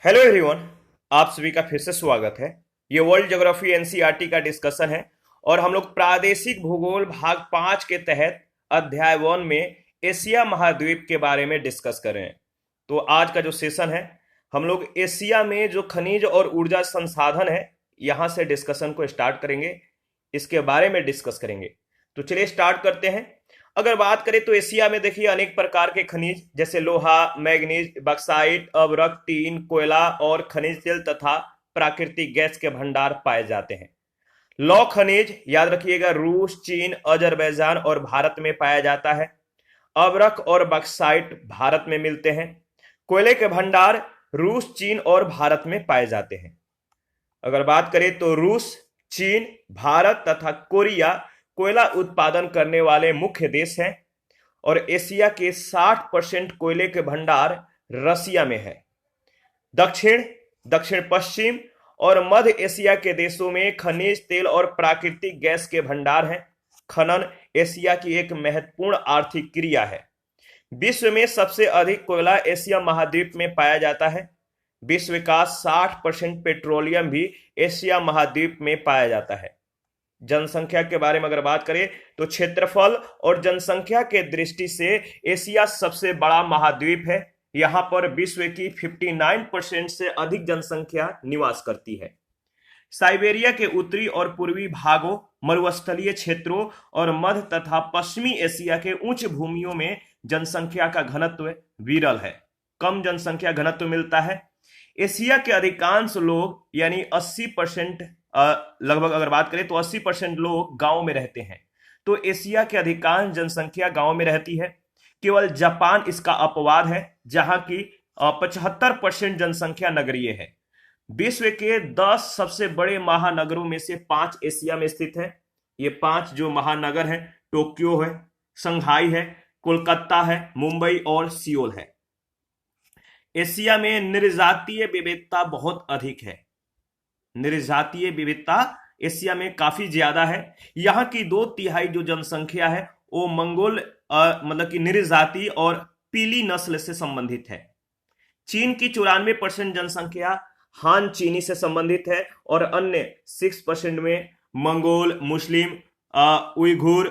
Hello everyone. आप सभी का फिर से स्वागत है। ये वर्ल्ड ज्योग्राफी एनसीईआरटी का डिस्कशन है और हम लोग प्रादेशिक भूगोल भाग 5 के तहत अध्याय 1 में एशिया महाद्वीप के बारे में डिस्कस कर रहे हैं। तो आज का जो सेशन है, हम लोग एशिया में जो खनिज और ऊर्जा संसाधन है यहाँ से डिस्कशन को स्टार्ट करेंगे, इसके बारे में डिस्कस करेंगे। तो चलिए स्टार्ट करते हैं। अगर बात करें तो एशिया में देखिए अनेक प्रकार के खनिज जैसे लोहा, मैग्नीज, बक्साइट, अभ्रक, टीन, कोयला और खनिज तेल तथा प्राकृतिक गैस के भंडार पाए जाते हैं। लौ खनिज याद रखिएगा रूस, चीन, अजरबैजान और भारत में पाया जाता है। अभ्रक और बक्साइट भारत में मिलते हैं। कोयले के भंडार रूस, चीन और भारत में पाए जाते हैं। अगर बात करें तो रूस, चीन, भारत तथा कोरिया कोयला उत्पादन करने वाले मुख्य देश हैं और एशिया के 60% कोयले के भंडार रसिया में है। दक्षिण, दक्षिण पश्चिम और मध्य एशिया के देशों में खनिज तेल और प्राकृतिक गैस के भंडार हैं। खनन एशिया की एक महत्वपूर्ण आर्थिक क्रिया है। विश्व में सबसे अधिक कोयला एशिया महाद्वीप में पाया जाता है। विश्व का 60% पेट्रोलियम भी एशिया महाद्वीप में पाया जाता है। जनसंख्या के बारे में अगर बात करें तो क्षेत्रफल और जनसंख्या के दृष्टि से एशिया सबसे बड़ा महाद्वीप है। यहां पर विश्व की 59% से अधिक जनसंख्या निवास करती है। साइबेरिया के उत्तरी और पूर्वी भागों, मरुस्थलीय क्षेत्रों और मध्य तथा पश्चिमी एशिया के उच्च भूमियों में जनसंख्या का घनत्व विरल है, कम जनसंख्या घनत्व मिलता है। एशिया के अधिकांश लोग यानी 80% लगभग अगर बात करें तो 80% लोग गांव में रहते हैं। तो एशिया के अधिकांश जनसंख्या गांव में रहती है। केवल जापान इसका अपवाद है जहां की 75% जनसंख्या नगरीय है। विश्व के 10 सबसे बड़े महानगरों में से 5 एशिया में स्थित है। ये 5 जो महानगर हैं, टोक्यो है, शंघाई है, कोलकाता है, मुंबई और सियोल है। एशिया में निर्जातीय विविधता बहुत अधिक है। निर्जातीय विविधता एशिया में काफी ज्यादा है। यहाँ की 2/3 जो जनसंख्या है वो मंगोल मतलब कि निर्जाति और पीली नस्ल से संबंधित है। चीन की 94% जनसंख्या हान चीनी से संबंधित है और अन्य 6% में मंगोल, मुस्लिम, उइघुर,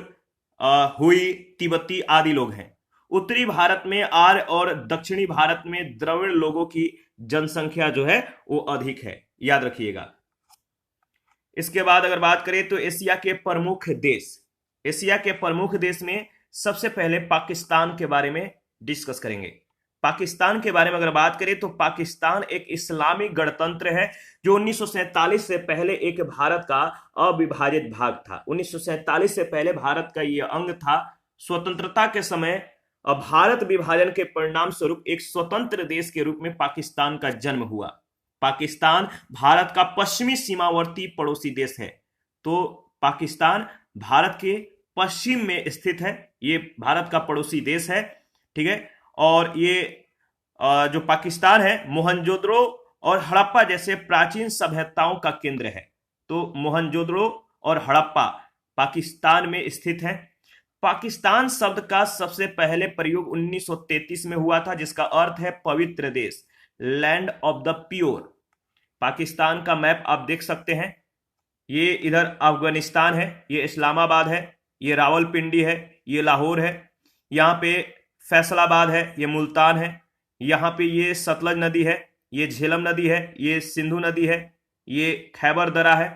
हुई, तिब्बती आदि लोग हैं। उत्तरी भारत में आर्य और दक्षिणी भारत में द्रविड़ लोगों की जनसंख्या जो है वो अधिक है, याद रखिएगा। इसके बाद अगर बात करें तो एशिया के प्रमुख देश, एशिया के प्रमुख देश में सबसे पहले पाकिस्तान के बारे में डिस्कस करेंगे। पाकिस्तान के बारे में अगर बात करें तो पाकिस्तान एक इस्लामिक गणतंत्र है जो 1947 से पहले एक भारत का अविभाजित भाग था। 1947 से पहले भारत का यह अंग था। स्वतंत्रता के समय भारत विभाजन के परिणाम स्वरूप एक स्वतंत्र देश के रूप में पाकिस्तान का जन्म हुआ। पाकिस्तान भारत का पश्चिमी सीमावर्ती पड़ोसी देश है। तो पाकिस्तान भारत के पश्चिम में स्थित है। ये भारत का पड़ोसी देश है, ठीक है। और ये जो पाकिस्तान है मोहनजोदड़ो और हड़प्पा जैसे प्राचीन सभ्यताओं का केंद्र है। तो मोहनजोदड़ो और हड़प्पा पाकिस्तान में स्थित है। पाकिस्तान शब्द का सबसे पहले प्रयोग 1933 में हुआ था, जिसका अर्थ है पवित्र देश, land of the pure. Pakistan का मैप आप देख सकते हैं। ये इधर अफगानिस्तान है, ये इस्लामाबाद है, ये रावलपिंडी है, ये लाहौर है, यहाँ पे फैसलाबाद है, ये मुल्तान है, यहाँ पे ये सतलज नदी है, ये झेलम नदी है, ये सिंधु नदी है, ये खैबर दरा है,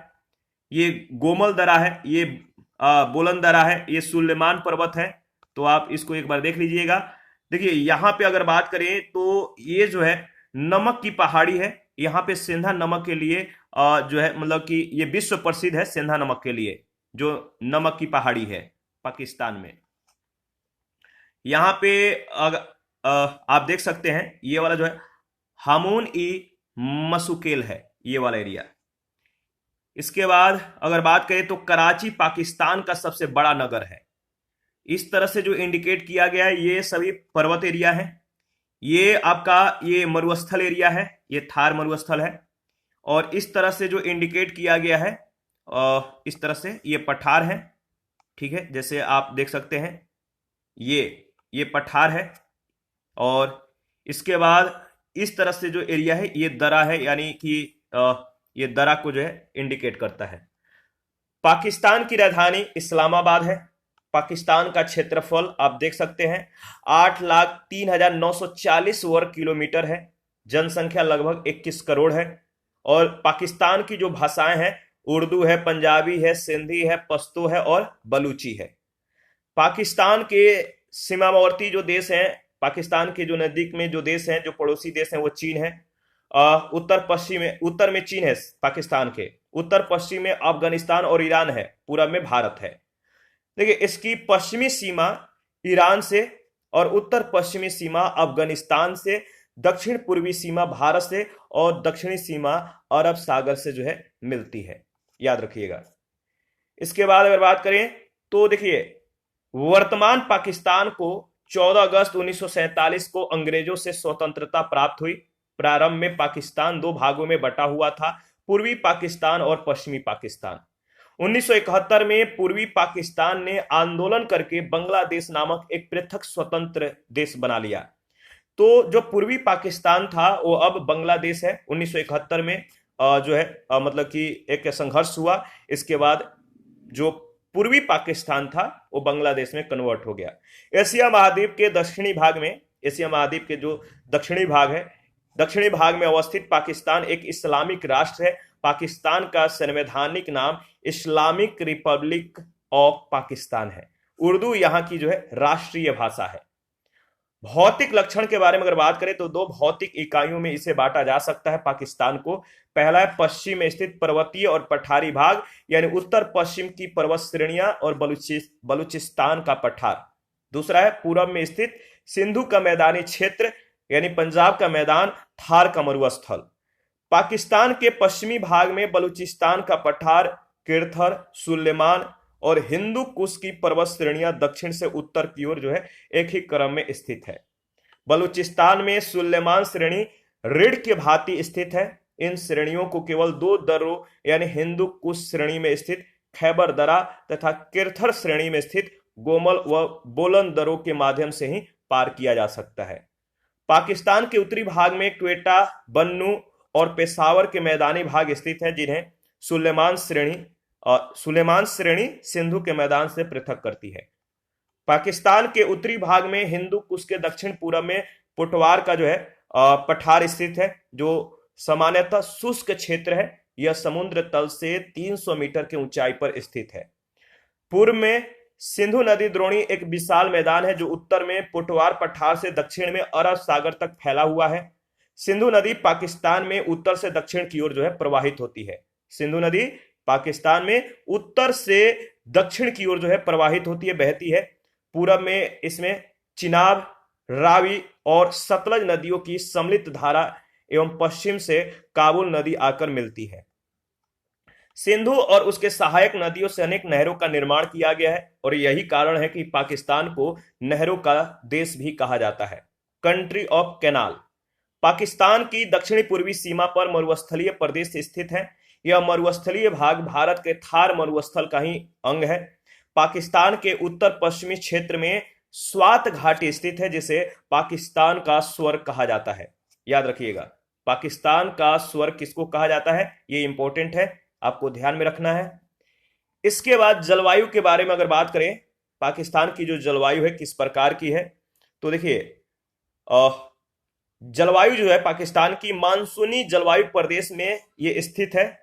ये गोमल दरा है, ये बोलन दरा है, ये सुलेमान पर्वत है। तो आप इसको एक बार देख लीजिएगा। देखिए यहाँ पे अगर बात करें तो ये जो है नमक की पहाड़ी है। यहाँ पे सेंधा नमक के लिए जो है मतलब कि ये विश्व प्रसिद्ध है सेंधा नमक के लिए, जो नमक की पहाड़ी है पाकिस्तान में। यहाँ पे आप देख सकते हैं ये वाला जो है हामून ई मसुकेल है, ये वाला एरिया। इसके बाद अगर बात करें तो कराची पाकिस्तान का सबसे बड़ा नगर है। इस तरह से जो इंडिकेट किया गया है ये सभी पर्वत एरिया है। ये आपका ये मरुस्थल एरिया है, ये थार मरुस्थल है। और इस तरह से जो इंडिकेट किया गया है इस तरह से ये पठार है, ठीक है। जैसे आप देख सकते हैं ये पठार है। और इसके बाद इस तरह से जो एरिया है ये दरा है, यानी कि ये दरा को जो है इंडिकेट करता है। पाकिस्तान की राजधानी इस्लामाबाद है। पाकिस्तान का क्षेत्रफल आप देख सकते हैं 8,03,940 वर्ग किलोमीटर है। जनसंख्या लगभग 21 करोड़ है। और पाकिस्तान की जो भाषाएं हैं उर्दू है, पंजाबी है, सिंधी है, पश्तो है और बलूची है। पाकिस्तान के सीमावर्ती जो देश हैं, पाकिस्तान के जो नजदीक में जो देश हैं, जो पड़ोसी देश हैं, वो चीन है। उत्तर में चीन है पाकिस्तान के, उत्तर पश्चिम में अफगानिस्तान और ईरान है, पूरब में भारत है। देखिए इसकी पश्चिमी सीमा ईरान से और उत्तर पश्चिमी सीमा अफगानिस्तान से, दक्षिण पूर्वी सीमा भारत से और दक्षिणी सीमा अरब सागर से जो है मिलती है, याद रखिएगा। इसके बाद अगर बात करें तो देखिए वर्तमान पाकिस्तान को 14 अगस्त 1947 को अंग्रेजों से स्वतंत्रता प्राप्त हुई। प्रारंभ में पाकिस्तान दो भागों में बटा हुआ था, पूर्वी पाकिस्तान और पश्चिमी पाकिस्तान। 1971 में पूर्वी पाकिस्तान ने आंदोलन करके बांग्लादेश नामक एक पृथक स्वतंत्र देश बना लिया। तो जो पूर्वी पाकिस्तान था वो अब बांग्लादेश है। 1971 में जो है मतलब कि एक संघर्ष हुआ, इसके बाद जो पूर्वी पाकिस्तान था वो बांग्लादेश में कन्वर्ट हो गया। एशिया महाद्वीप के दक्षिणी भाग में, एशिया महाद्वीप के जो दक्षिणी भाग है, दक्षिणी भाग में अवस्थित पाकिस्तान एक इस्लामिक राष्ट्र है। पाकिस्तान का संवैधानिक नाम इस्लामिक रिपब्लिक ऑफ पाकिस्तान है। उर्दू यहाँ की जो है राष्ट्रीय भाषा है। भौतिक लक्षण के बारे में अगर बात करें तो दो भौतिक इकाइयों में इसे बांटा जा सकता है पाकिस्तान को। पहला है पश्चिम में स्थित पर्वतीय और पठारी भाग, यानी उत्तर पश्चिम की पर्वत श्रेणियां और बलूचिस्तान का पठार। दूसरा है पूरब में स्थित सिंधु का मैदानी क्षेत्र, यानी पंजाब का मैदान, थार का मरुस्थल। पाकिस्तान के पश्चिमी भाग में बलूचिस्तान का पठार, किरथर, सुलेमान और हिंदू कुश की पर्वत श्रेणियां दक्षिण से उत्तर की ओर जो है एक ही क्रम में स्थित है। बलूचिस्तान में सुलेमान श्रेणी रीढ़ के भांति स्थित है। इन श्रेणियों को केवल दो दर्रों यानी हिंदू कुश श्रेणी में स्थित खैबर दरा तथा किरथर श्रेणी में स्थित गोमल व बोलन दरों के माध्यम से ही पार किया जा सकता है। पाकिस्तान के उत्तरी भाग में क्वेटा, बन्नू और पेशावर के मैदानी भाग स्थित हैं, जिन्हें सुलेमान श्रेणी सिंधु के मैदान से पृथक करती है। पाकिस्तान के उत्तरी भाग में हिंदू कुश के दक्षिण पूर्व में पुटवार का जो है पठार स्थित है, जो सामान्यतः शुष्क क्षेत्र है। यह समुद्र तल से 300 मीटर की ऊंचाई पर स्थित है। पूर्व में सिंधु नदी द्रोणी एक विशाल मैदान है, जो उत्तर में पुटवार पठार से दक्षिण में अरब सागर तक फैला हुआ है। सिंधु नदी पाकिस्तान में उत्तर से दक्षिण की ओर जो है प्रवाहित होती है। सिंधु नदी पाकिस्तान में उत्तर से दक्षिण की ओर जो है प्रवाहित होती है, बहती है। पूरब में इसमें चिनाब, रावी और सतलज नदियों की सम्मिलित धारा एवं पश्चिम से काबुल नदी आकर मिलती है। सिंधु और उसके सहायक नदियों से अनेक नहरों का निर्माण किया गया है और यही कारण है कि पाकिस्तान को नहरों का देश भी कहा जाता है, कंट्री ऑफ कैनाल। पाकिस्तान की दक्षिणी पूर्वी सीमा पर मरुस्थलीय प्रदेश स्थित है। यह मरुस्थलीय भाग भारत के थार मरुस्थल का ही अंग है। पाकिस्तान के उत्तर पश्चिमी क्षेत्र में स्वात घाटी स्थित है, जिसे पाकिस्तान का स्वर्ग कहा जाता है। याद रखिएगा, पाकिस्तान का स्वर्ग किसको कहा जाता है, ये इंपॉर्टेंट है, आपको ध्यान में रखना है। इसके बाद जलवायु के बारे में अगर बात करें, पाकिस्तान की जो जलवायु है किस प्रकार की है, तो देखिए जलवायु जो है पाकिस्तान की मानसूनी जलवायु प्रदेश में ये स्थित है।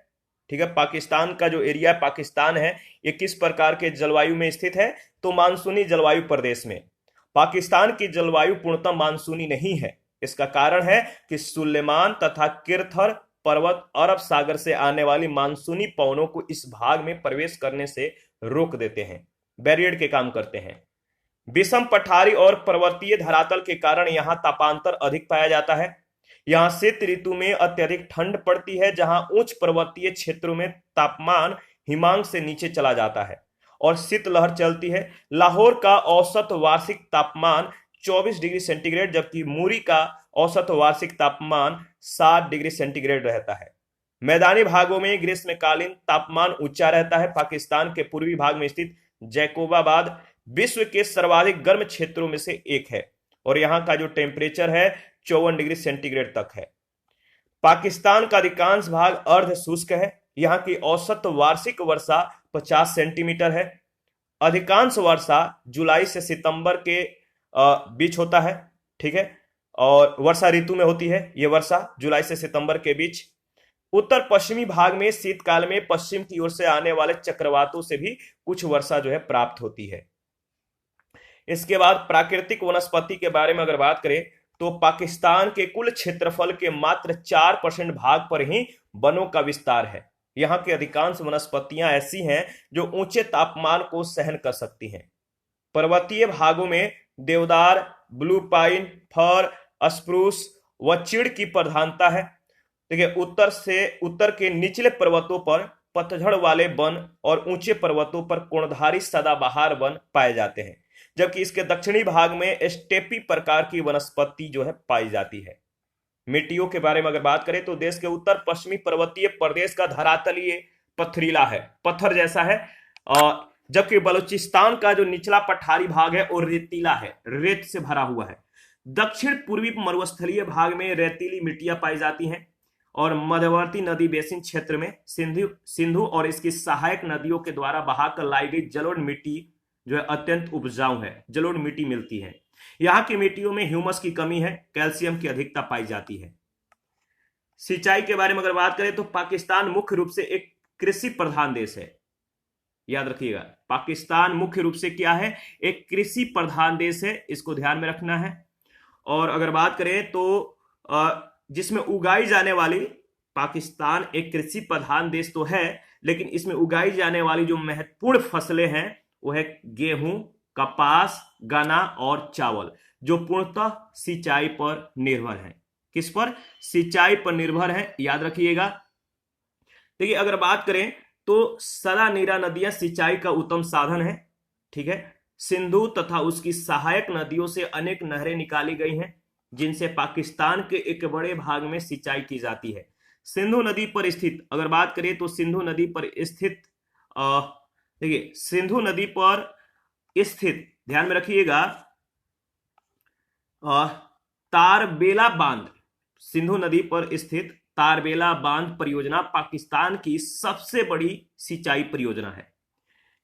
ठीक है, पाकिस्तान का जो एरिया पाकिस्तान है ये किस प्रकार के जलवायु में स्थित है, तो मानसूनी जलवायु प्रदेश में। पाकिस्तान की जलवायु पूर्णतः मानसूनी नहीं है। इसका कारण है कि सुलेमान तथा किरथर पर्वत अरब सागर से आने वाली मानसूनी पवनों को इस भाग में प्रवेश करने से रोक देते हैं, बैरियर के काम करते हैं। विषम पठारी और पर्वतीय धरातल के कारण यहां तापांतर अधिक पाया जाता है। यहां शीत ऋतु में अत्यधिक ठंड पड़ती है, जहां उच्च पर्वतीय क्षेत्रों में तापमान हिमांक से नीचे चला जाता है और शीतलहर चलती है। लाहौर का औसत वार्षिक तापमान 24 डिग्री सेंटीग्रेड, जबकि मुरी का औसत वार्षिक तापमान 7 डिग्री सेंटीग्रेड रहता है। मैदानी भागों में ग्रीष्मकालीन तापमान ऊंचा रहता है। पाकिस्तान के पूर्वी भाग में स्थित जैकोबाबाद विश्व के सर्वाधिक गर्म क्षेत्रों में से एक है और यहाँ का जो टेम्परेचर है 54 डिग्री सेंटीग्रेड तक है। पाकिस्तान का अधिकांश भाग अर्ध शुष्क है। यहाँ की औसत वार्षिक वर्षा 50 सेंटीमीटर है। अधिकांश वर्षा जुलाई से सितंबर के बीच होता है, ठीक है, और वर्षा ऋतु में होती है ये वर्षा, जुलाई से सितंबर के बीच। उत्तर पश्चिमी भाग में शीतकाल में पश्चिम की ओर से आने वाले चक्रवातों से भी कुछ वर्षा जो है प्राप्त होती है। इसके बाद प्राकृतिक वनस्पति के बारे में अगर बात करें तो पाकिस्तान के कुल क्षेत्रफल के मात्र 4% भाग पर ही वनों का विस्तार है। यहाँ की अधिकांश वनस्पतियां ऐसी हैं जो ऊंचे तापमान को सहन कर सकती हैं। पर्वतीय भागों में देवदार, ब्लू पाइन, फर, स्प्रूस व चीड़ की प्रधानता है। देखिए, उत्तर के निचले पर्वतों पर पतझड़ वाले वन और ऊंचे पर्वतों पर कोणधारी सदाबहार वन पाए जाते हैं, जबकि इसके दक्षिणी भाग में स्टेपी प्रकार की वनस्पति जो है पाई जाती है। मिट्टियों के बारे में अगर बात करें तो देश के उत्तर पश्चिमी पर्वतीय प्रदेश का धरातलीय पथरीला है, पत्थर जैसा है, जबकि बलूचिस्तान का जो निचला पठारी भाग है वो रेतीला है, रेत से भरा हुआ है। दक्षिण पूर्वी मरुस्थलीय भाग में रेतीली मिट्टियां पाई जाती हैं और मध्यवर्ती नदी बेसिन क्षेत्र में सिंधु और इसकी सहायक नदियों के द्वारा बहाकर लाई गई जलोढ़ मिट्टी जो है अत्यंत उपजाऊ है, जलोढ़ मिट्टी मिलती है। यहाँ की मिट्टियों में ह्यूमस की कमी है, कैल्शियम की अधिकता पाई जाती है। सिंचाई के बारे में अगर बात करें तो पाकिस्तान मुख्य रूप से एक कृषि प्रधान देश है। याद रखिएगा, पाकिस्तान मुख्य रूप से क्या है, एक कृषि प्रधान देश है, इसको ध्यान में रखना है। और अगर बात करें तो जिसमें उगाई जाने वाली, पाकिस्तान एक कृषि प्रधान देश तो है, लेकिन इसमें उगाई जाने वाली जो महत्वपूर्ण फसलें हैं वो है गेहूं, कपास, गन्ना और चावल, जो पूर्णतः सिंचाई पर निर्भर है। किस पर? सिंचाई पर निर्भर है, याद रखिएगा। देखिए, अगर बात करें तो सदा नीरा नदियां सिंचाई का उत्तम साधन है, ठीक है। सिंधु तथा उसकी सहायक नदियों से अनेक नहरें निकाली गई हैं, जिनसे पाकिस्तान के एक बड़े भाग में सिंचाई की जाती है। सिंधु नदी पर स्थित अगर बात करें तो सिंधु नदी पर स्थित देखिए, सिंधु नदी पर स्थित, ध्यान में रखिएगा, तारबेला बांध, सिंधु नदी पर स्थित तारबेला बांध परियोजना पाकिस्तान की सबसे बड़ी सिंचाई परियोजना है।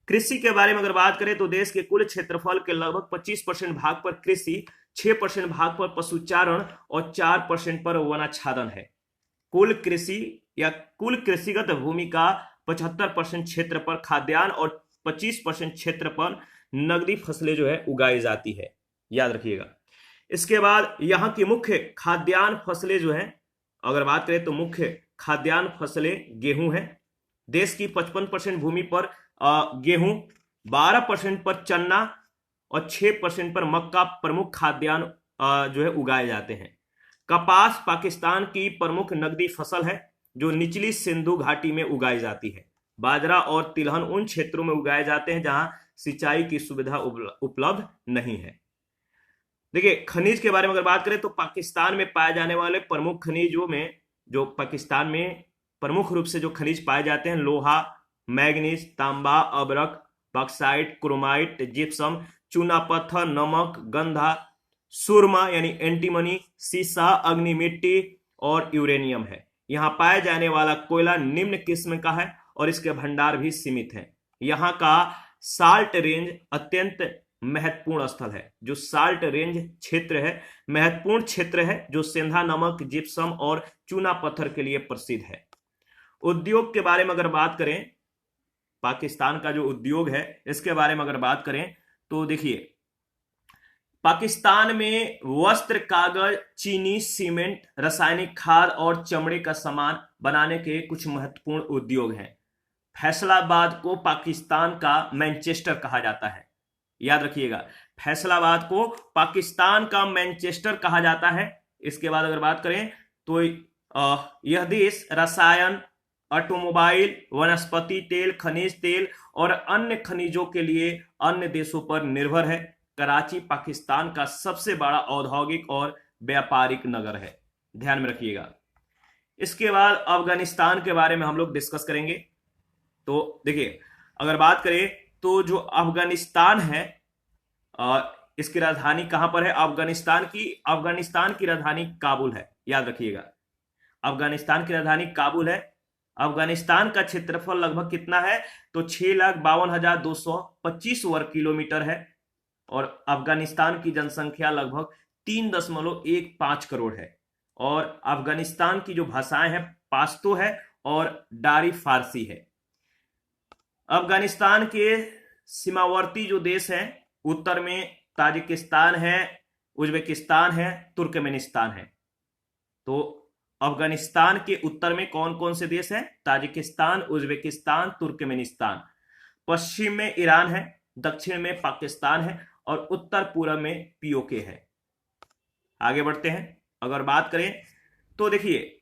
कृषि के बारे में अगर बात करें तो देश के कुल क्षेत्रफल के लगभग 25% भाग पर कृषि, 6% भाग पर पशुचारण और 4% पर वनाच्छादन है। कुल कृषि या कुल कृषिगत भूमि का 75% क्षेत्र पर खाद्यान्न और 25% क्षेत्र पर नगदी फसलें जो है उगाई जाती है, याद रखिएगा। इसके बाद यहाँ की मुख्य खाद्यान्न फसलें जो है, अगर बात करें तो मुख्य खाद्यान्न फसलें गेहूं है। देश की 55% भूमि पर गेहूं, 12% पर चन्ना और 6% पर मक्का प्रमुख खाद्यान्न जो है उगाए जाते हैं। कपास पाकिस्तान की प्रमुख नगदी फसल है जो निचली सिंधु घाटी में उगाई जाती है। बाजरा और तिलहन उन क्षेत्रों में उगाए जाते हैं जहां सिंचाई की सुविधा उपलब्ध नहीं है। देखिए, खनिज के बारे में अगर बात करें तो पाकिस्तान में पाए जाने वाले प्रमुख खनिजों में, जो पाकिस्तान में प्रमुख रूप से जो खनिज पाए जाते हैं, लोहा, मैग्नीज, तांबा, अबरक, बॉक्साइट, क्रोमाइट, जिप्सम, चूना पत्थर, नमक, गंधा, सुरमा यानी एंटीमनी, सीसा, अग्नि मिट्टी और यूरेनियम है। यहाँ पाए जाने वाला कोयला निम्न किस्म का है और इसके भंडार भी सीमित हैं। यहाँ का साल्ट रेंज अत्यंत महत्वपूर्ण स्थल है। जो साल्ट रेंज क्षेत्र है, महत्वपूर्ण क्षेत्र है, जो सेंधा नमक, जिप्सम और चूना पत्थर के लिए प्रसिद्ध है। उद्योग के बारे में अगर बात करें, पाकिस्तान का जो उद्योग है इसके बारे में अगर बात करें तो देखिए, पाकिस्तान में वस्त्र, कागज, चीनी, सीमेंट, रासायनिक खाद और चमड़े का सामान बनाने के कुछ महत्वपूर्ण उद्योग हैं। फैसलाबाद को पाकिस्तान का मैनचेस्टर कहा जाता है, याद रखिएगा, फैसलाबाद को पाकिस्तान का मैनचेस्टर कहा जाता है। इसके बाद अगर बात करें तो यह देश रसायन, ऑटोमोबाइल, वनस्पति तेल, खनिज तेल और अन्य खनिजों के लिए अन्य देशों पर निर्भर है। कराची पाकिस्तान का सबसे बड़ा औद्योगिक और व्यापारिक नगर है, ध्यान में रखिएगा। इसके बाद अफगानिस्तान के बारे में हम लोग डिस्कस करेंगे। तो देखिए, अगर बात करें तो जो अफगानिस्तान है इसकी राजधानी कहां पर है? अफगानिस्तान की राजधानी काबुल है, याद रखिएगा। अफगानिस्तान की राजधानी काबुल है। अफगानिस्तान का क्षेत्रफल लगभग कितना है? तो 6,52,225 वर्ग किलोमीटर है और अफगानिस्तान की जनसंख्या लगभग 3.15 करोड़ है। और अफगानिस्तान की जो भाषाएं हैं पाश्तो है और डारी फारसी है। अफगानिस्तान के सीमावर्ती जो देश हैं, उत्तर में ताजिकिस्तान है, उज्बेकिस्तान है, तुर्कमेनिस्तान है। तो अफगानिस्तान के उत्तर में कौन कौन से देश हैं? Tajikistan, Uzbekistan, Turkmenistan. पश्चिम में ईरान है, दक्षिण में पाकिस्तान है और उत्तर पूर्व में पीओके है। आगे बढ़ते हैं। अगर बात करें तो देखिए,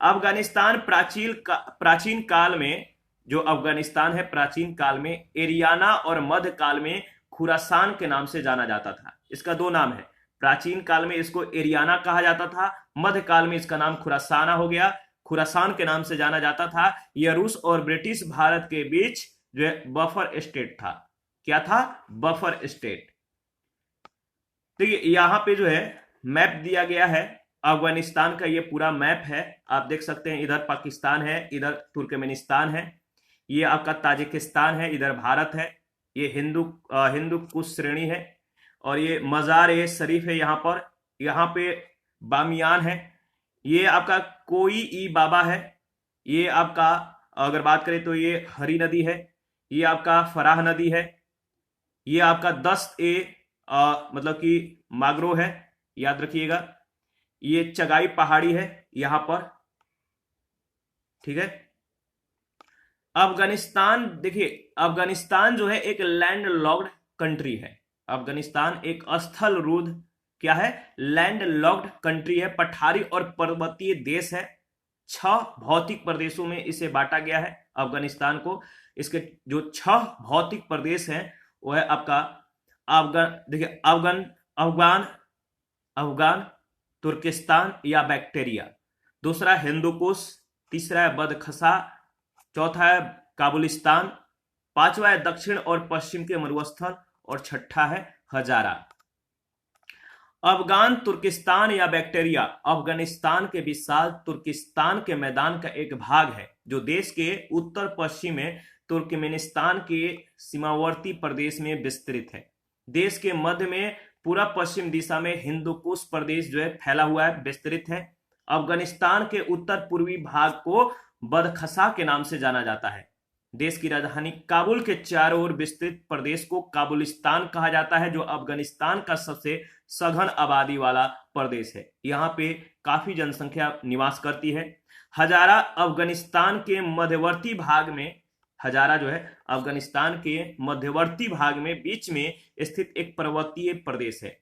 अफगानिस्तान प्राचीन काल में, जो अफगानिस्तान है प्राचीन काल में एरियाना और मध्य काल में खुरासान के नाम से जाना जाता था। इसका दो नाम है। प्राचीन काल में इसको एरियाना कहा जाता था, मध्य काल में इसका नाम खुरासाना हो गया। खुरासान के नाम से जाना जाता था। यह रूस और ब्रिटिश भारत के बीच जो है बफर स्टेट था। क्या था? Buffer state. देखिए यहां पे जो है मैप दिया गया है अफगानिस्तान का, ये पूरा मैप है, आप देख सकते हैं। इधर पाकिस्तान है, इधर तुर्कमेनिस्तान है, ये आपका ताजिकिस्तान है, इधर भारत है, ये हिंदू कुश श्रेणी है और ये मजार ए शरीफ है यहाँ पे बामियान है, ये आपका कोई ई बाबा है, ये आपका अगर बात करें तो ये हरी नदी है, ये आपका फराह नदी है, ये आपका दस्त ए मतलब कि मागरो है, याद रखिएगा। ये चगाई पहाड़ी है यहां पर, ठीक है। अफगानिस्तान, देखिए अफगानिस्तान जो है एक लैंड लॉक्ड कंट्री है। अफगानिस्तान एक स्थल रूढ़ क्या है? लैंड लॉक्ड कंट्री है, पठारी और पर्वतीय देश है। 6 भौतिक प्रदेशों में इसे बांटा गया है अफगानिस्तान को। इसके जो 6 भौतिक प्रदेश हैं वो है आपका देखिए अफगान, तुर्किस्तान या बैक्टीरिया, दूसरा हिंदुकुश, तीसरा है बदखसा, चौथा है काबुलिस्तान, पांचवा है दक्षिण और पश्चिम के मरुस्थल और छठा है हजारा। अफगान तुर्किस्तान या बैक्टीरिया अफगानिस्तान के विशाल तुर्किस्तान के मैदान का एक भाग है जो देश के उत्तर पश्चिम में तुर्कमेनिस्तान के सीमावर्ती प्रदेश में विस्तृत है। देश के मध्य में पूर्व पश्चिम दिशा में हिंदुकुश प्रदेश जो है फैला हुआ है, विस्तृत है। अफगानिस्तान के उत्तर पूर्वी भाग को बदखसा के नाम से जाना जाता है। देश की राजधानी काबुल के चारों ओर विस्तृत प्रदेश को काबुलिस्तान कहा जाता है, जो अफगानिस्तान का सबसे सघन आबादी वाला प्रदेश है। यहाँ पे काफी जनसंख्या निवास करती है। हजारा अफगानिस्तान के मध्यवर्ती भाग में, हजारा जो है अफगानिस्तान के मध्यवर्ती भाग में बीच में स्थित एक पर्वतीय प्रदेश है।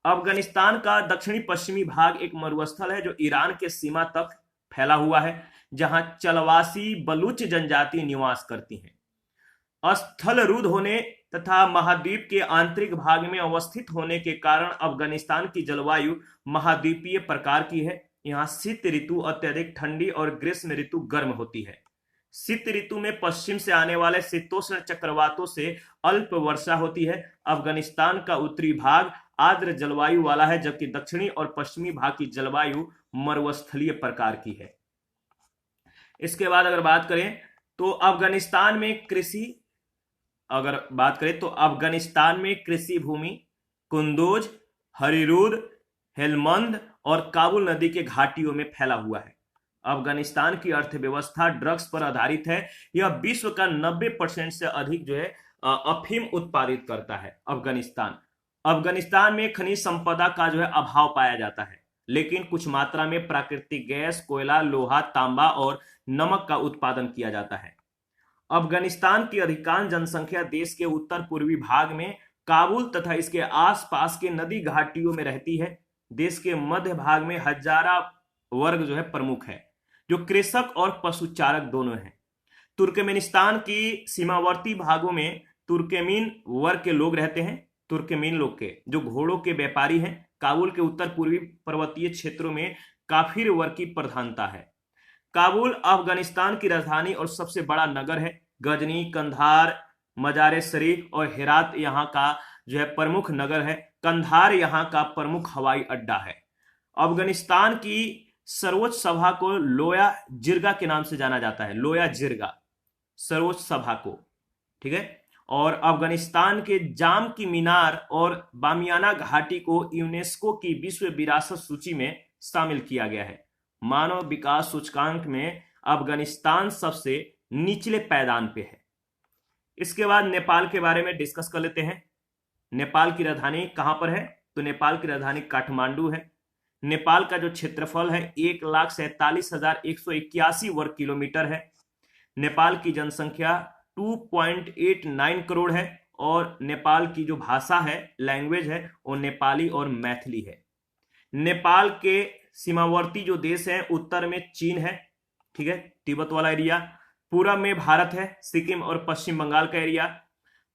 अफगानिस्तान का दक्षिणी पश्चिमी भाग एक मरुस्थल है जो ईरान के सीमा तक फैला हुआ है, जहां चलवासी बलूच जनजाति निवास करती हैं। स्थल रुद्ध होने तथा महाद्वीप के आंतरिक भाग में अवस्थित होने के कारण अफगानिस्तान की जलवायु महाद्वीपीय प्रकार की है। यहाँ शीत ऋतु अत्यधिक ठंडी और ग्रीष्म ऋतु गर्म होती है। शीत ऋतु में पश्चिम से आने वाले शीतोष्ण चक्रवातों से अल्प वर्षा होती है। अफगानिस्तान का उत्तरी भाग आर्द्र जलवायु वाला है, जबकि दक्षिणी और पश्चिमी भाग की जलवायु मरुस्थलीय प्रकार की है। इसके बाद अगर बात करें तो अफगानिस्तान में कृषि भूमि कुंदोज, हरिरूद, हेलमंद और काबुल नदी के घाटियों में फैला हुआ है। अफगानिस्तान की अर्थव्यवस्था ड्रग्स पर आधारित है। यह विश्व का 90% से अधिक जो है अफीम उत्पादित करता है। अफगानिस्तान में खनिज संपदा का जो है अभाव पाया जाता है, लेकिन कुछ मात्रा में प्राकृतिक गैस, कोयला, लोहा, तांबा और नमक का उत्पादन किया जाता है। अफगानिस्तान की अधिकांश जनसंख्या देश के उत्तर पूर्वी भाग में काबुल तथा इसके आसपास के नदी घाटियों में रहती है। देश के मध्य भाग में हजारा वर्ग जो है प्रमुख है, जो कृषक और पशुचारक दोनों हैं। तुर्कमेनिस्तान की सीमावर्ती भागों में तुर्कमेन वर्ग के लोग रहते हैं। तुर्कमेन लोग के जो घोड़ों के व्यापारी हैं। काबुल के उत्तर पूर्वी पर्वतीय क्षेत्रों में काफिर वर्ग की प्रधानता है। काबुल अफगानिस्तान की राजधानी और सबसे बड़ा नगर है। गजनी, कंधार, मजार शरीफ और हेरात यहाँ का जो है प्रमुख नगर है। कंधार यहाँ का प्रमुख हवाई अड्डा है। अफगानिस्तान की सर्वोच्च सभा को लोया जिरगा के नाम से जाना जाता है, लोया जिरगा सर्वोच्च सभा को, ठीक है। और अफगानिस्तान के जाम की मीनार और बामियाना घाटी को यूनेस्को की विश्व विरासत सूची में शामिल किया गया है। मानव विकास सूचकांक में अफगानिस्तान सबसे निचले पायदान पे है। इसके बाद नेपाल के बारे में डिस्कस कर लेते हैं। नेपाल की राजधानी कहां पर है? तो नेपाल की राजधानी काठमांडू है। नेपाल का जो क्षेत्रफल है 1,47,181 वर्ग किलोमीटर है। नेपाल की जनसंख्या 2.89 करोड़ है और नेपाल की जो भाषा है, लैंग्वेज है, वो नेपाली और मैथिली है। नेपाल के सीमावर्ती जो देश है, उत्तर में चीन है, ठीक है, तिब्बत वाला एरिया। पूरब में भारत है, सिक्किम और पश्चिम बंगाल का एरिया।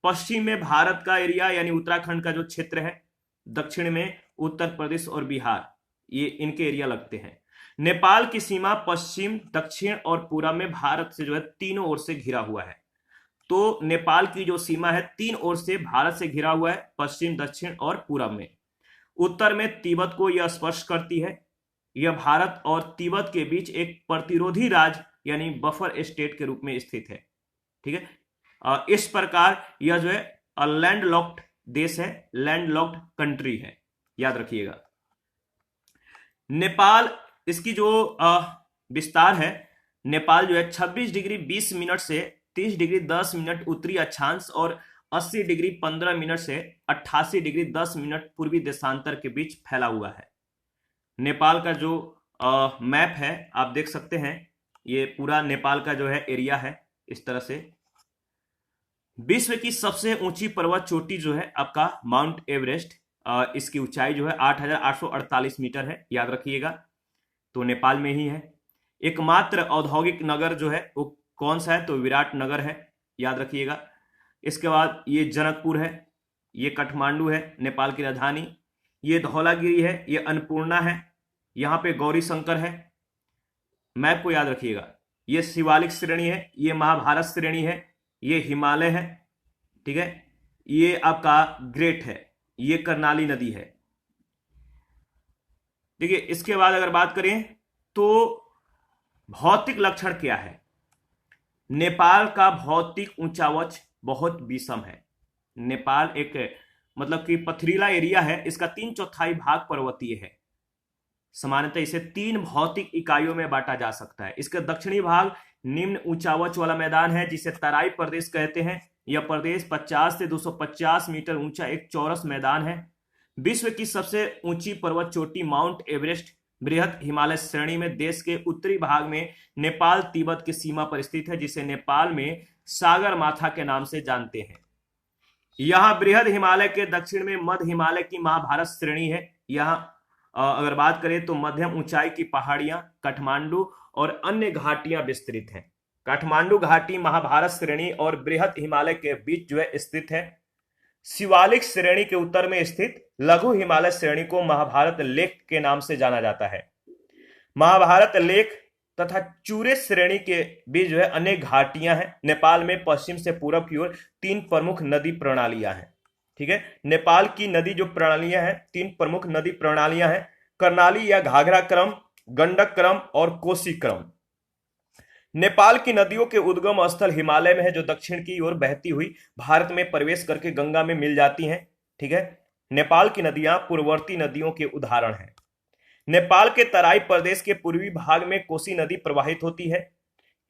पश्चिम में भारत का एरिया यानी उत्तराखंड का जो क्षेत्र है। दक्षिण में उत्तर प्रदेश और बिहार, ये इनके एरिया लगते हैं। नेपाल की सीमा पश्चिम, दक्षिण और पूरब में भारत से जो है तीनों ओर से घिरा हुआ है। तो नेपाल की जो सीमा है 3 ओर से भारत से घिरा हुआ है, पश्चिम, दक्षिण और पूरब में। उत्तर में तिब्बत को यह स्पर्श करती है। यह भारत और तिब्बत के बीच एक प्रतिरोधी राज्य यानी बफर स्टेट के रूप में स्थित है, ठीक है। इस प्रकार यह जो है लैंडलॉक्ड देश है, लैंडलॉक्ड कंट्री है, याद रखिएगा। नेपाल, इसकी जो विस्तार है, नेपाल जो है 26 डिग्री 20 मिनट से 30 डिग्री 10 मिनट उत्तरी अक्षांश और 80 डिग्री 15 मिनट से 88 डिग्री 10 मिनट पूर्वी देशांतर के बीच फैला हुआ है। नेपाल का जो मैप है आप देख सकते हैं, ये पूरा नेपाल का जो है एरिया है इस तरह से। विश्व की सबसे ऊंची पर्वत चोटी जो है आपका माउंट एवरेस्ट, इसकी ऊंचाई जो है 8,848 मीटर है, याद रखिएगा। तो नेपाल में ही है। एकमात्र औद्योगिक नगर जो है वो कौन सा है? तो विराटनगर है, याद रखिएगा। इसके बाद ये जनकपुर है, ये काठमांडू है नेपाल की राजधानी, ये धौलागिरी है, ये अन्नपूर्णा है, यहाँ पे गौरी शंकर है। मैप को याद रखिएगा। ये शिवालिक श्रेणी है, ये महाभारत श्रेणी है, ये हिमालय है, ठीक है। ये आपका ग्रेट है, ये कर्णाली नदी है, ठीक है। इसके बाद अगर बात करें तो भौतिक लक्षण क्या है? नेपाल का भौतिक ऊंचावच बहुत विषम है। नेपाल एक मतलब कि पथरीला एरिया है, इसका 3/4 भाग पर्वतीय है। सामान्यतः इसे 3 भौतिक इकाइयों में बांटा जा सकता है। इसका दक्षिणी भाग निम्न ऊंचावच वाला मैदान है जिसे तराई प्रदेश कहते हैं। यह प्रदेश 50 से 250 मीटर ऊंचा एक चौरस मैदान है। विश्व की सबसे ऊंची पर्वत चोटी माउंट एवरेस्ट बृहद हिमालय श्रेणी में देश के उत्तरी भाग में नेपाल तिब्बत की सीमा पर स्थित है, जिसे नेपाल में सागर माथा के नाम से जानते हैं। यहाँ बृहद हिमालय के दक्षिण में मध्य हिमालय की महाभारत श्रेणी है। यहाँ अगर बात करें तो मध्यम ऊंचाई की पहाड़ियां, काठमांडू और अन्य घाटियां विस्तृत हैं। काठमांडू घाटी महाभारत श्रेणी और बृहद हिमालय के बीच जो है स्थित है। शिवालिक श्रेणी के उत्तर में स्थित लघु हिमालय श्रेणी को महाभारत लेक के नाम से जाना जाता है। महाभारत लेक तथा चूरे श्रेणी के बीच जो है अनेक घाटियां हैं। नेपाल में पश्चिम से पूरब की ओर 3 प्रमुख नदी प्रणालियां हैं, ठीक है। नेपाल की नदी जो प्रणालियां हैं, 3 प्रमुख नदी प्रणालियां हैं, कर्णाली या घाघरा क्रम, गंडक क्रम और कोसी क्रम। नेपाल की नदियों के उद्गम स्थल हिमालय में है, जो दक्षिण की ओर बहती हुई भारत में प्रवेश करके गंगा में मिल जाती हैं, ठीक है। नेपाल की नदियां पूर्ववर्ती नदियों के उदाहरण हैं। नेपाल के तराई प्रदेश के पूर्वी भाग में कोसी नदी प्रवाहित होती है।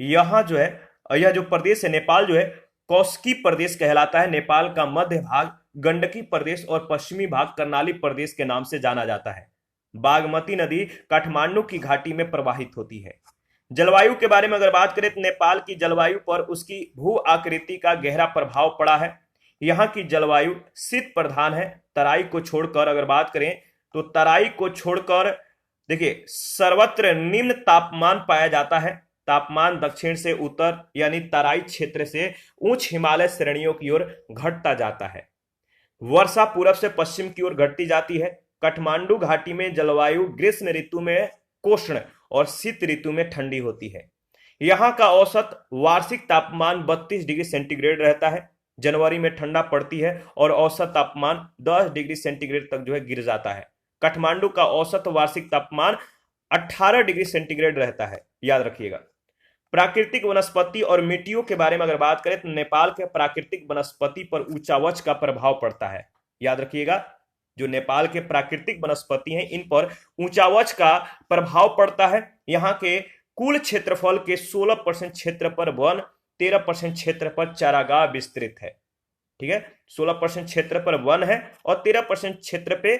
यहां जो है यह जो प्रदेश है नेपाल जो है कौशिकी प्रदेश कहलाता है। नेपाल का मध्य भाग गंडकी प्रदेश और पश्चिमी भाग कर्णाली प्रदेश के नाम से जाना जाता है। बागमती नदी काठमांडू की घाटी में प्रवाहित होती है। जलवायु के बारे में अगर बात करें तो नेपाल की जलवायु पर उसकी भू आकृति का गहरा प्रभाव पड़ा है। यहाँ की जलवायु शीत प्रधान है। तराई को छोड़कर अगर बात करें तो तराई को छोड़कर देखिए सर्वत्र निम्न तापमान पाया जाता है। तापमान दक्षिण से उत्तर यानी तराई क्षेत्र से उच्च हिमालय श्रेणियों की ओर घटता जाता है। वर्षा पूरब से पश्चिम की ओर घटती जाती है। काठमांडू घाटी में जलवायु ग्रीष्म ऋतु में कोष्ण और शीत ऋतु में ठंडी होती है। यहाँ का औसत वार्षिक तापमान 32 डिग्री सेंटीग्रेड रहता है, जनवरी में ठंडा पड़ती है और औसत तापमान 10 डिग्री सेंटीग्रेड तक जो है गिर जाता है। काठमांडू का औसत वार्षिक तापमान 18 डिग्री सेंटीग्रेड रहता है, याद रखिएगा। प्राकृतिक वनस्पति और मिट्टियों के बारे में अगर बात करें तो नेपाल के प्राकृतिक वनस्पति पर उच्चावच का प्रभाव पड़ता है, याद रखिएगा। जो नेपाल के प्राकृतिक वनस्पति हैं इन पर ऊंचावच का प्रभाव पड़ता है। यहाँ के कुल क्षेत्रफल के 16% क्षेत्र पर वन, 13% क्षेत्र पर चारागाह विस्तृत है। ठीक है, 16% क्षेत्र पर वन है और 13% क्षेत्र पे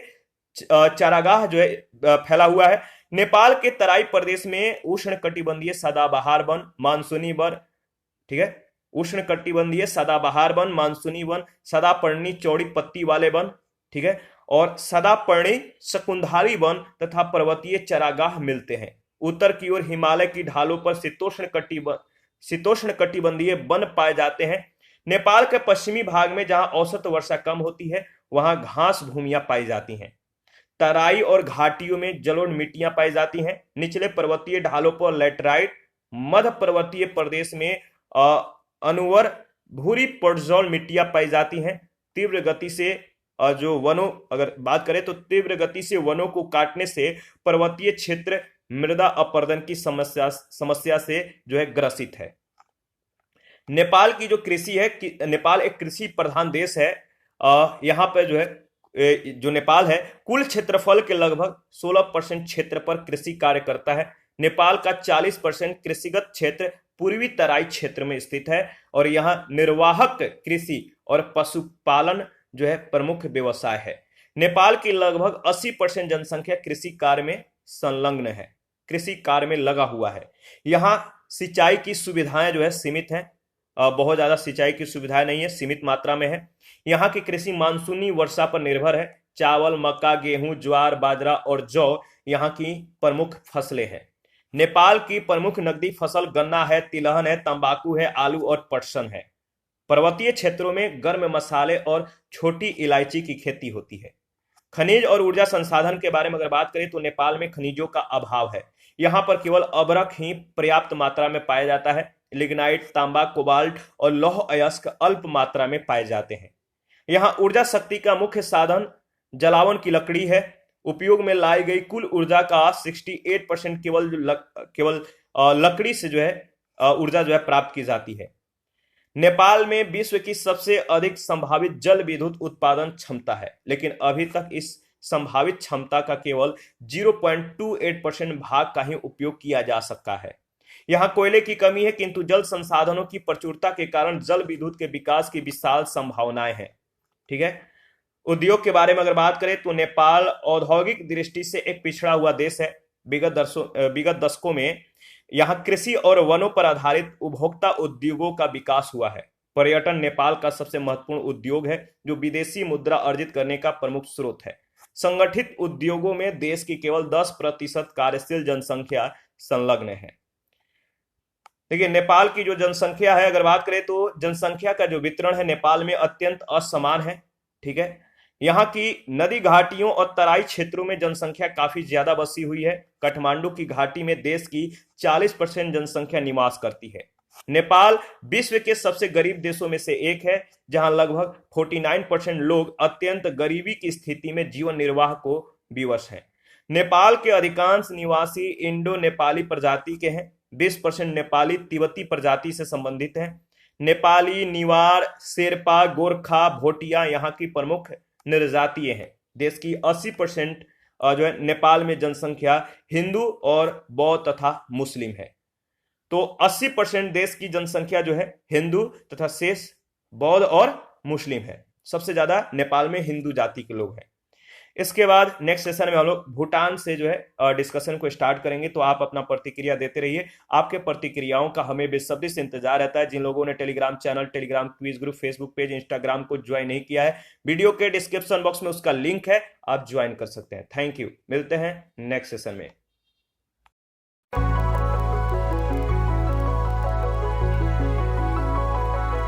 चारागाह जो है फैला हुआ है। नेपाल के तराई प्रदेश में उष्णकटिबंधीय सदाबहार वन, मानसूनी वन, ठीक है, उष्णकटिबंधीय सदाबहार वन, मानसूनी वन, सदापर्णी चौड़ी पत्ती वाले वन, ठीक है, और सदापर्णी शकुंधारी वन तथा पर्वतीय चारागाह मिलते हैं। उत्तर की ओर हिमालय की ढालों पर शीतोष्ण कटिबंधीय वन पाए जाते हैं। नेपाल के पश्चिमी भाग में जहां औसत वर्षा कम होती है वहां घास भूमियां पाई जाती हैं। तराई और घाटियों में जलोढ़ मिट्टियां पाई जाती हैं। निचले पर्वतीय ढालों पर लैटराइट, मध्य पर्वतीय प्रदेश में अनुवर भूरी पर्जौल मिट्टियां पाई जाती हैं। तीव्र गति से जो वनों अगर बात करें तो तीव्र गति से वनों को काटने से पर्वतीय क्षेत्र मृदा अपरदन की समस्या से जो है ग्रसित है। नेपाल की जो कृषि है, नेपाल एक कृषि प्रधान देश है। यहाँ पे जो है जो नेपाल है कुल क्षेत्रफल के लगभग 16% क्षेत्र पर कृषि कार्य करता है। नेपाल का 40% कृषिगत क्षेत्र पूर्वी तराई क्षेत्र में स्थित है और यहाँ निर्वाहक कृषि और पशुपालन जो है प्रमुख व्यवसाय है। नेपाल की लगभग 80% जनसंख्या कृषि कार्य में संलग्न है, कृषि कार्य में लगा हुआ है। यहाँ सिंचाई की सुविधाएं जो है सीमित हैं, बहुत ज्यादा सिंचाई की सुविधाएं नहीं है, सीमित मात्रा में है। यहाँ की कृषि मानसूनी वर्षा पर निर्भर है। चावल, मक्का, गेहूं, ज्वार, बाजरा और जौ यहाँ की प्रमुख फसलें हैं। नेपाल की प्रमुख नकदी फसल गन्ना है, तिलहन है, तंबाकू है, आलू और पटसन है। पर्वतीय क्षेत्रों में गर्म मसाले और छोटी इलायची की खेती होती है। खनिज और ऊर्जा संसाधन के बारे में अगर बात करें तो नेपाल में खनिजों का अभाव है। यहाँ पर केवल अभ्रक ही पर्याप्त मात्रा में पाया जाता है। लिग्नाइट, तांबा, कोबाल्ट और लौह अयस्क अल्प मात्रा में पाए जाते हैं। यहाँ ऊर्जा शक्ति का मुख्य साधन जलावन की लकड़ी है। उपयोग में लाई गई कुल ऊर्जा का 68% केवल लकड़ी से जो है ऊर्जा जो है प्राप्त की जाती है। नेपाल में विश्व की सबसे अधिक संभावित जल विद्युत उत्पादन क्षमता है, लेकिन अभी तक इस संभावित क्षमता का केवल 0.28% भाग का ही उपयोग किया जा सकता है। यहाँ कोयले की कमी है, किंतु जल संसाधनों की प्रचुरता के कारण जल विद्युत के विकास की विशाल संभावनाएं हैं। ठीक है, उद्योग के बारे में अगर बात करें तो नेपाल औद्योगिक दृष्टि से एक पिछड़ा हुआ देश है। विगत दशकों में यहाँ कृषि और वनों पर आधारित उपभोक्ता उद्योगों का विकास हुआ है। पर्यटन नेपाल का सबसे महत्वपूर्ण उद्योग है जो विदेशी मुद्रा अर्जित करने का प्रमुख स्रोत है। संगठित उद्योगों में देश की केवल 10% कार्यशील जनसंख्या संलग्न है। देखिए, नेपाल की जो जनसंख्या है अगर बात करें तो जनसंख्या का जो वितरण है नेपाल में अत्यंत असमान है। ठीक है, यहाँ की नदी घाटियों और तराई क्षेत्रों में जनसंख्या काफी ज्यादा बसी हुई है। काठमांडू की घाटी में देश की 40% जनसंख्या निवास करती है। नेपाल विश्व के सबसे गरीब देशों में से एक है, जहां लगभग 49% लोग अत्यंत गरीबी की स्थिति में जीवन निर्वाह को विवश हैं। नेपाल के अधिकांश निवासी इंडो नेपाली प्रजाति के हैं। 20% नेपाली तिब्बती प्रजाति से संबंधित हैं। नेपाली, निवार, शेरपा, गोरखा, भोटिया यहाँ की प्रमुख निर्जातीय हैं। देश की 80% जो है नेपाल में जनसंख्या हिंदू और बौद्ध तथा मुस्लिम है। तो 80% देश की जनसंख्या जो है हिंदू तथा शेष बौद्ध और मुस्लिम है। सबसे ज्यादा नेपाल में हिंदू जाति के लोग हैं। इसके बाद नेक्स्ट सेशन में हम लोग भूटान से जो है डिस्कशन को स्टार्ट करेंगे, तो आप अपना प्रतिक्रिया देते रहिए। आपके प्रतिक्रियाओं का हमें बेसब्री से इंतजार रहता है। जिन लोगों ने Telegram channel, Telegram quiz group, Facebook page, Instagram को ज्वाइन नहीं किया है, वीडियो के डिस्क्रिप्शन बॉक्स में उसका लिंक है, आप ज्वाइन कर सकते हैं। थैंक यू, मिलते हैं नेक्स्ट सेशन में।